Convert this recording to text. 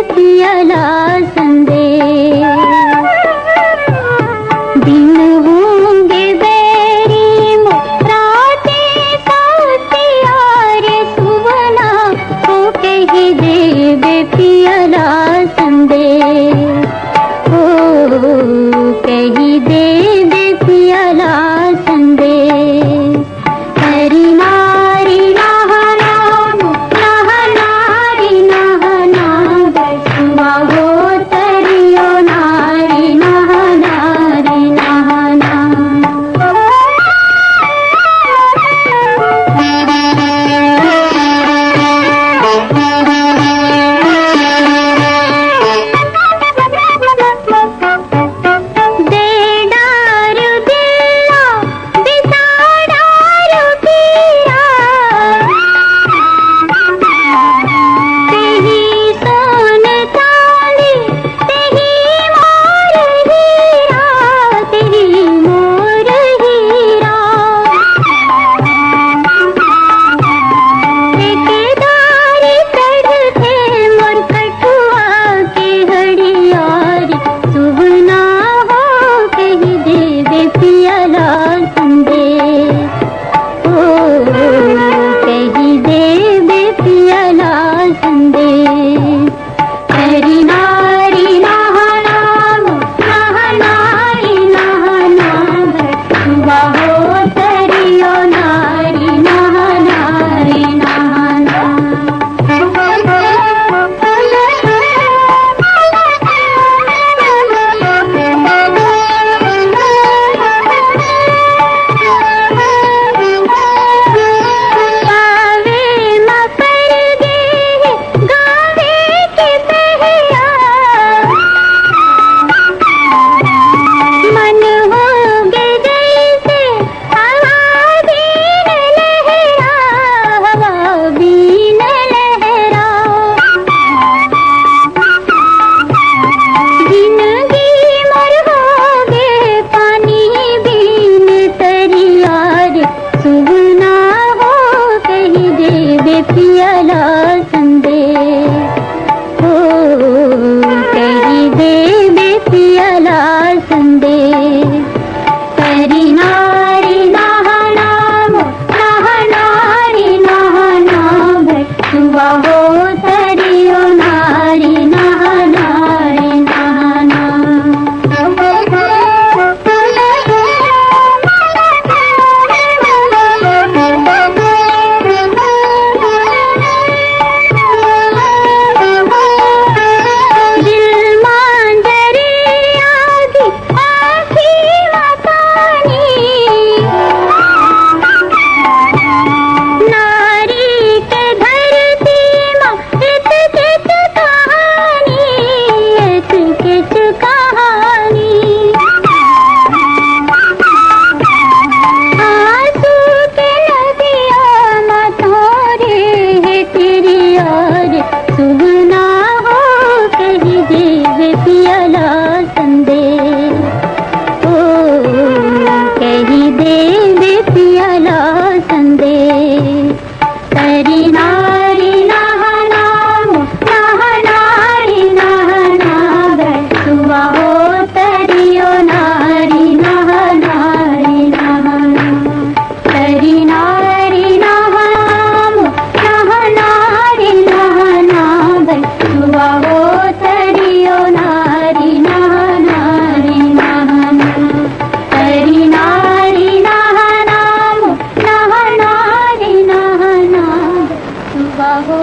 पियला संदे दिन होंगे बेरी राते साथिया रे सुवना हो कही देवे पियला संदे हो कही देवे पियला संदे पियला संदे हो कही देवे पियला संदे करी नारी नहना नारी नहना भटुआ हो तरियो नारी नहनारी नहना पियला संदे ओ कही देवे पियला संदे करी नारी नहना नारी नहना भटुआ हो तरियो नारी नहनारी नहना करी नारी नहना नारी नहना भटुआ हो तरियो नारी नहनारी नहना करी नारी नहना नारी नहना भटुआ हो